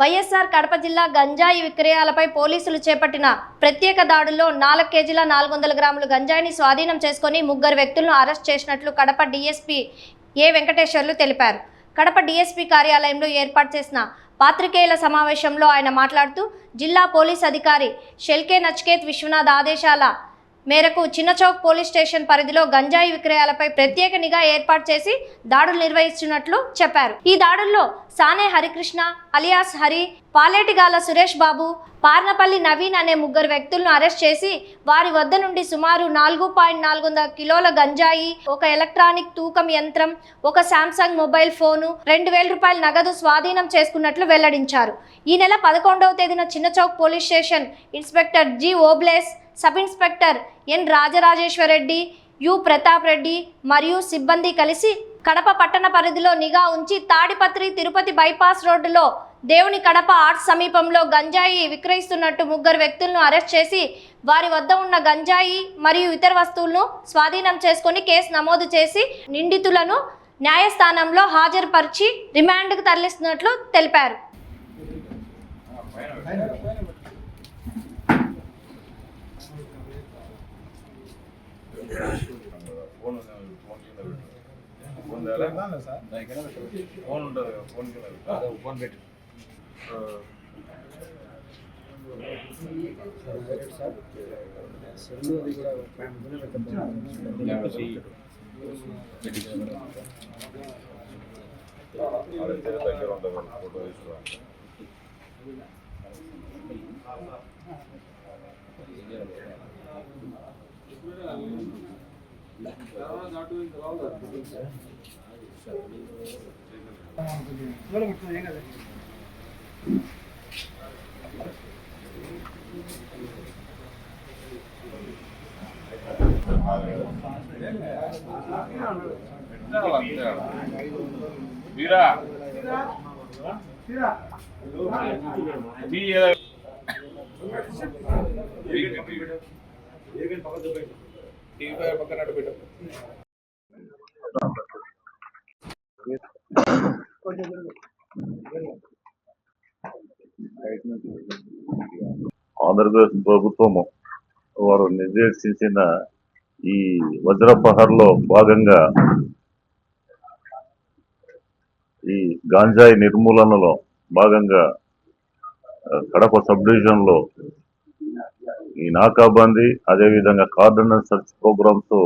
వైఎస్ఆర్ కడప జిల్లా గంజాయి విక్రయాలపై పోలీసులు చేపట్టిన ప్రత్యేక దాడుల్లో 4 కేజీల 400 గ్రాముల గంజాయిని స్వాధీనం చేసుకుని 3 వ్యక్తులను అరెస్ట్ చేసినట్లు కడప డీఎస్పీ ఏ వెంకటేశ్వర్లు తెలిపారు. కడప డీఎస్పీ కార్యాలయంలో ఏర్పాటు చేసిన పాత్రికేయుల సమావేశంలో ఆయన మాట్లాడుతూ జిల్లా పోలీస్ అధికారి షెల్కే నచికేత్ విశ్వనాథ్ ఆదేశాల మేరకు చిన్నచౌక్ పోలీస్ స్టేషన్ పరిధిలో గంజాయి విక్రయాలపై ప్రత్యేక నిఘా ఏర్పాటు చేసి దాడులు నిర్వహిస్తున్నట్లు చెప్పారు. ఈ దాడుల్లో సానే హరికృష్ణ అలియాస్ హరి, పాలేటిగాల సురేష్ బాబు, పార్నపల్లి నవీన్ అనే 3 వ్యక్తులను అరెస్ట్ చేసి వారి వద్ద నుండి సుమారు 4.400 కిలోల గంజాయి, ఒక ఎలక్ట్రానిక్ తూకం యంత్రం, ఒక శాంసంగ్ మొబైల్ ఫోను, 2000 రూపాయల నగదు స్వాధీనం చేసుకున్నట్లు వెల్లడించారు. ఈ నెల 11వ తేదీన Chinnachowk police station inspector G Obles, sub inspector N Rajarajeshwara Reddy, U Pratap Reddy మరియు సిబ్బంది కలిసి కడప పట్టణ పరిధిలో నిఘా ఉంచి తాడిపత్రి తిరుపతి బైపాస్ రోడ్డులో దేవుని కడప ఆర్ట్స్ సమీపంలో గంజాయి విక్రయిస్తున్నట్టు 3 వ్యక్తులను అరెస్ట్ చేసి వారి వద్ద ఉన్న గంజాయి మరియు ఇతర వస్తువులను స్వాధీనం చేసుకుని కేసు నమోదు చేసి నిందితులను న్యాయస్థానంలో హాజరుపరిచి రిమాండ్కు తరలిస్తున్నట్లు తెలిపారు. ఫోన్ ఉంటుంది, ఫోన్ పెట్టి దగ్గర ఉంటుంది ఫోటో తీసుకోవాలి. వీరా ఆంధ్రప్రదేశ్ ప్రభుత్వము వారు నిర్దేశించిన ఈ వజ్రపహర్లో భాగంగా ఈ గాంజాయి నిర్మూలనలో భాగంగా కడప సబ్ డివిజన్లో ఈ నాకాబందీ అదేవిధంగా కార్డినెన్స్ సర్చ్ ప్రోగ్రామ్స్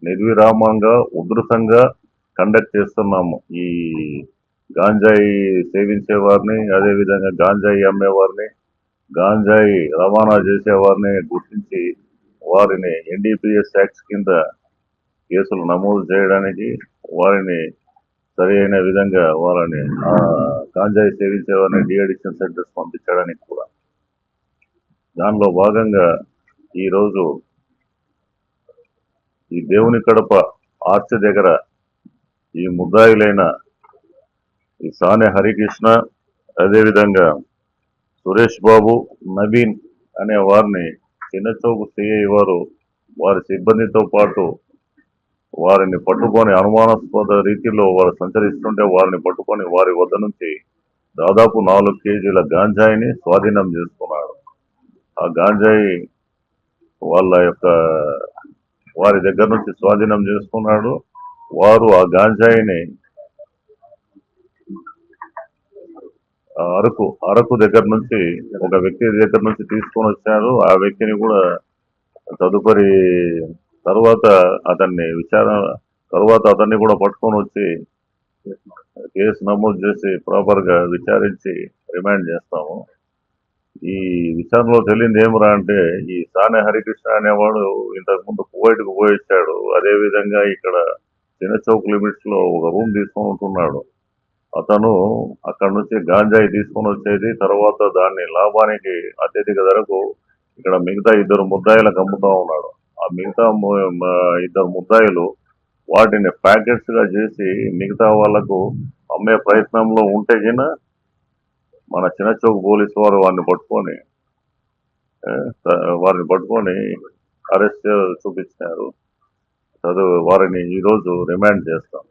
నిర్విరామంగా ఉధృతంగా కండక్ట్ చేస్తున్నాము. ఈ గాంజాయి సేవించే వారిని, అదేవిధంగా గాంజాయి అమ్మేవారిని, గాంజాయి రవాణా చేసేవారిని గుర్తించి వారిని ఎన్డీపీఎస్ యాక్ట్స్ కింద కేసులు నమోదు చేయడానికి, వారిని సరి అయిన విధంగా వాళ్ళని గాంజాయి సేవించే వారిని డీఅడిక్షన్ సెంటర్స్ పంపించడానికి కూడా దానిలో భాగంగా ఈరోజు ఈ దేవుని కడప ఆర్చ్ దగ్గర ఈ ముద్దాయిలైన ఈ సానే హరికృష్ణ, అదేవిధంగా సురేష్ బాబు, నవీన్ అనే వారిని చిన్నచౌకు సిఐ వారు వారి సిబ్బందితో పాటు వారిని పట్టుకొని అనుమానాస్పద రీతిలో వారు సంచరిస్తుంటే వారిని పట్టుకొని వారి వద్ద నుంచి దాదాపు 4 కేజీల గాంజాయిని స్వాధీనం చేసుకున్నాడు. ఆ గాంజాయి వారి దగ్గర నుంచి స్వాధీనం చేసుకున్నాడు. వారు ఆ గాంజాయిని అరకు దగ్గర నుంచి ఒక వ్యక్తి దగ్గర నుంచి తీసుకొని వచ్చారు. ఆ వ్యక్తిని కూడా తదుపరి తర్వాత అతన్ని కూడా పట్టుకొని వచ్చి కేసు నమోదు చేసి ప్రాపర్గా విచారించి రిమాండ్ చేస్తాము. ఈ విచారణలో తెలియంది ఏమరా అంటే ఈ సానే హరికృష్ణ అనేవాడు ఇంతకుముందు కువైట్కు పోయించాడు. అదేవిధంగా ఇక్కడ చిన్నచౌక్ లిమిట్స్ లో ఒక రూమ్ తీసుకొని ఉంటున్నాడు. అతను అక్కడ నుంచి గాంజాయి తీసుకొని వచ్చేది, తర్వాత దాన్ని లాభానికి అత్యధిక ధరకు ఇక్కడ మిగతా 2 ముద్దాయిలకు అమ్ముతా ఉన్నాడు. ఆ మిగతా 2 ముద్దాయిలు వాటిని ప్యాకెట్స్ గా చేసి మిగతా వాళ్లకు అమ్మే ప్రయత్నంలో ఉంటే గిన మన చిన్నచౌక్ పోలీసు వారు వారిని పట్టుకొని అరెస్ట్ చూపించారు. వారిని ఈరోజు రిమాండ్ చేస్తాం.